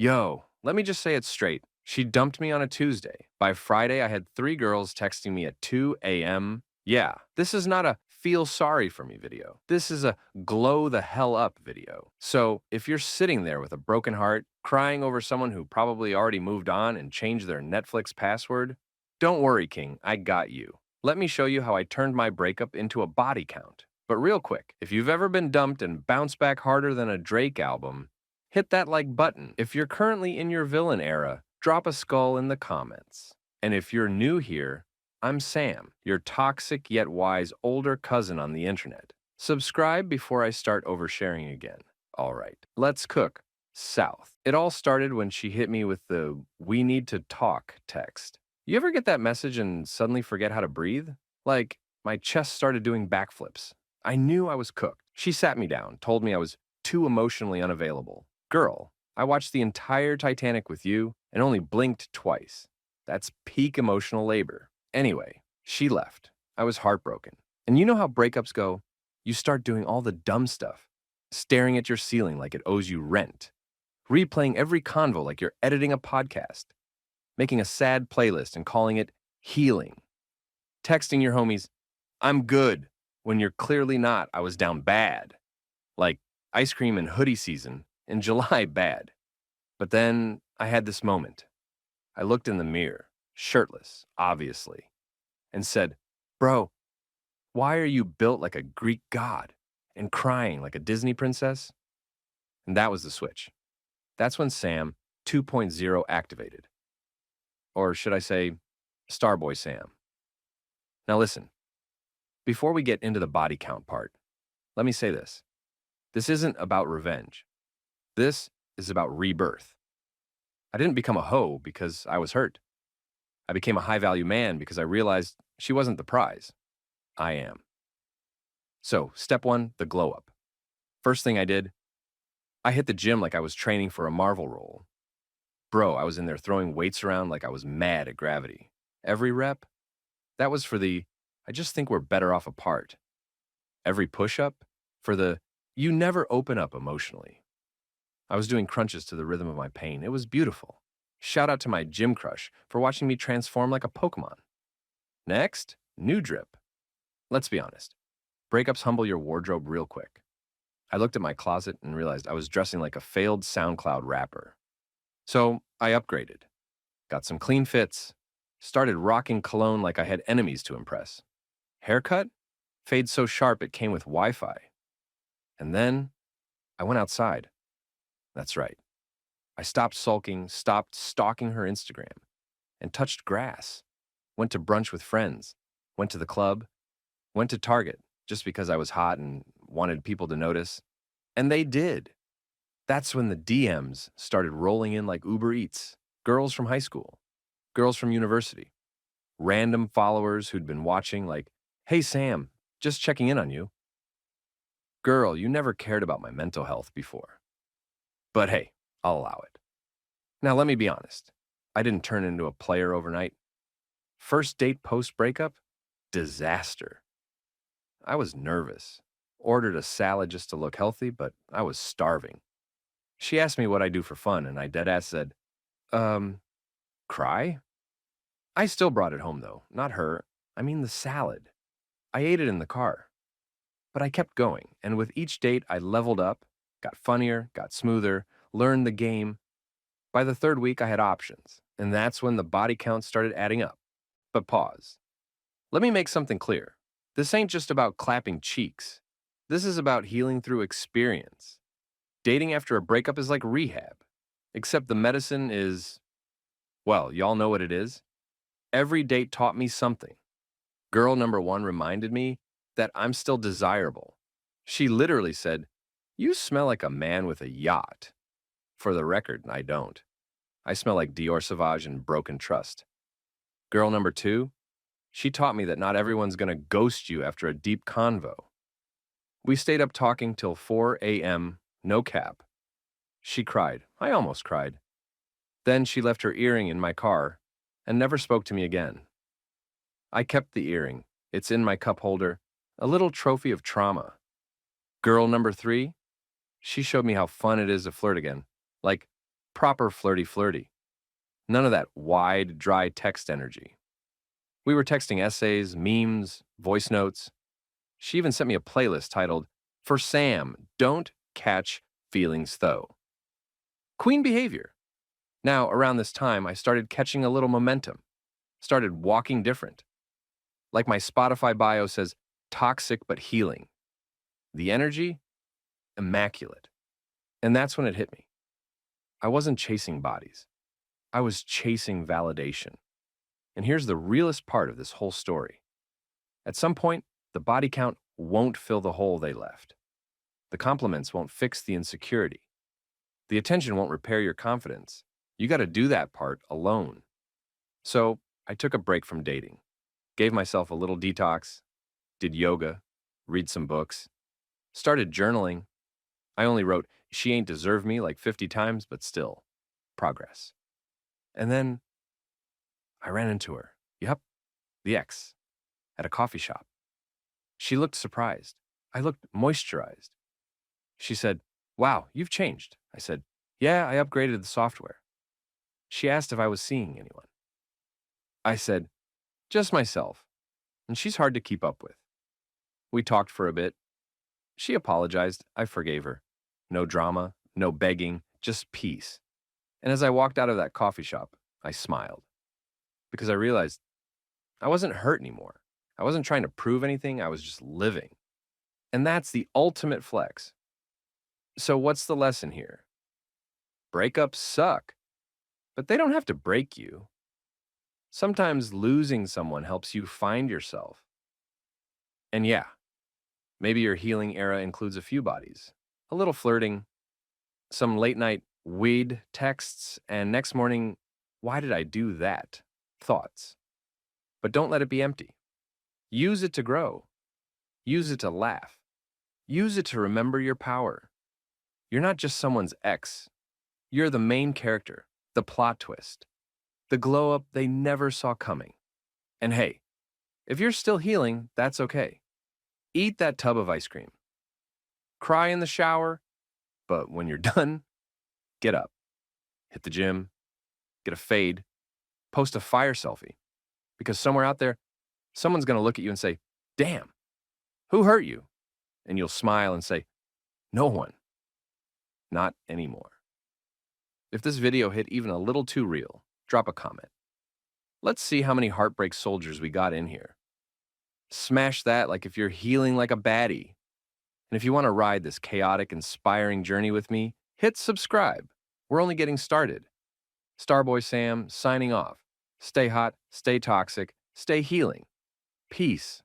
Yo, let me just say it straight. She dumped me on a Tuesday. By Friday, I had 3 girls texting me at 2 a.m. Yeah, this is not a feel sorry for me video. This is a glow the hell up video. So if you're sitting there with a broken heart, crying over someone who probably already moved on and changed their Netflix password, don't worry, King, I got you. Let me show you how I turned my breakup into a body count. But real quick, if you've ever been dumped and bounced back harder than a Drake album, hit that like button. If you're currently in your villain era, drop a skull in the comments. And if you're new here, I'm Sam, your toxic yet wise older cousin on the internet. Subscribe before I start oversharing again. All right, let's cook. South. It all started when she hit me with the "we need to talk" text. You ever get that message and suddenly forget how to breathe? Like, my chest started doing backflips. I knew I was cooked. She sat me down, told me I was too emotionally unavailable. Girl, I watched the entire Titanic with you and only blinked twice. That's peak emotional labor. Anyway, she left. I was heartbroken. And you know how breakups go? You start doing all the dumb stuff, staring at your ceiling like it owes you rent, replaying every convo like you're editing a podcast, making a sad playlist and calling it healing, texting your homies, "I'm good," when you're clearly not. I was down bad. Like ice cream and hoodie season in July bad. But then I had this moment. I looked in the mirror, shirtless, obviously, and said, "Bro, why are you built like a Greek god and crying like a Disney princess?" And that was the switch. That's when Sam 2.0 activated. Or should I say, Starboy Sam. Now listen, before we get into the body count part, let me say this. This isn't about revenge. This is about rebirth. I didn't become a hoe because I was hurt. I became a high value man because I realized she wasn't the prize. I am. So, step one, the glow up. First thing I did, I hit the gym like I was training for a Marvel role. Bro, I was in there throwing weights around like I was mad at gravity. Every rep, that was for the, I just think we're better off apart. Every push up, for the, you never open up emotionally. I was doing crunches to the rhythm of my pain. It was beautiful. Shout out to my gym crush for watching me transform like a Pokemon. Next, new drip. Let's be honest. Breakups humble your wardrobe real quick. I looked at my closet and realized I was dressing like a failed SoundCloud rapper. So I upgraded, got some clean fits, started rocking cologne like I had enemies to impress. Haircut? Fade so sharp it came with Wi-Fi. And then I went outside. That's right. I stopped sulking, stopped stalking her Instagram, and touched grass. Went to brunch with friends, went to the club, went to Target just because I was hot and wanted people to notice. And they did. That's when the DMs started rolling in like Uber Eats. Girls from high school, girls from university, random followers who'd been watching like, "Hey Sam, just checking in on you." Girl, you never cared about my mental health before. But hey, I'll allow it. Now let me be honest. I didn't turn into a player overnight. First date post-breakup? Disaster. I was nervous. Ordered a salad just to look healthy, but I was starving. She asked me what I do for fun, and I deadass said, um, cry? I still brought it home, though. Not her. I mean the salad. I ate it in the car. But I kept going, and with each date, I leveled up, got funnier, got smoother, learned the game. By the third week, I had options, and that's when the body count started adding up. But pause. Let me make something clear. This ain't just about clapping cheeks. This is about healing through experience. Dating after a breakup is like rehab, except the medicine is, well, y'all know what it is. Every date taught me something. Girl number one reminded me that I'm still desirable. She literally said, "You smell like a man with a yacht." For the record, I don't. I smell like Dior Sauvage and broken trust. Girl number two, she taught me that not everyone's gonna ghost you after a deep convo. We stayed up talking till 4 a.m., no cap. She cried. I almost cried. Then she left her earring in my car and never spoke to me again. I kept the earring. It's in my cup holder, a little trophy of trauma. Girl number three, she showed me how fun it is to flirt again. Like, Proper flirty. None of that wide, dry text energy. We were texting essays, memes, voice notes. She even sent me a playlist titled, "For Sam, Don't Catch Feelings Though." Queen behavior. Now, around this time, I started catching a little momentum, started walking different. Like my Spotify bio says, toxic but healing. The energy, immaculate. And that's when it hit me. I wasn't chasing bodies. I was chasing validation. And here's the realest part of this whole story. At some point, the body count won't fill the hole they left. The compliments won't fix the insecurity. The attention won't repair your confidence. You got to do that part alone. So I took a break from dating, gave myself a little detox, did yoga, read some books, started journaling. I only wrote, "She ain't deserved me" like 50 times, but still, progress. And then I ran into her. Yup, the ex, at a coffee shop. She looked surprised. I looked moisturized. She said, "Wow, you've changed." I said, "Yeah, I upgraded the software." She asked if I was seeing anyone. I said, "Just myself." And she's hard to keep up with. We talked for a bit. She apologized. I forgave her. No drama, no begging, just peace. And as I walked out of that coffee shop, I smiled. Because I realized I wasn't hurt anymore. I wasn't trying to prove anything. I was just living. And that's the ultimate flex. So what's the lesson here? Breakups suck, but they don't have to break you. Sometimes losing someone helps you find yourself. And yeah, maybe your healing era includes a few bodies, a little flirting, some late night weed texts, and next morning, "Why did I do that?" thoughts. But don't let it be empty. Use it to grow. Use it to laugh. Use it to remember your power. You're not just someone's ex. You're the main character, the plot twist, the glow up they never saw coming. And hey, if you're still healing, that's okay. Eat that tub of ice cream. Cry in the shower, but when you're done, get up. Hit the gym, get a fade, post a fire selfie. Because somewhere out there, someone's going to look at you and say, "Damn, who hurt you?" And you'll smile and say, "No one. Not anymore." If this video hit even a little too real, drop a comment. Let's see how many heartbreak soldiers we got in here. Smash that like if you're healing like a baddie. And if you want to ride this chaotic, inspiring journey with me, hit subscribe. We're only getting started. Starboy Sam signing off. Stay hot, stay toxic, stay healing. Peace.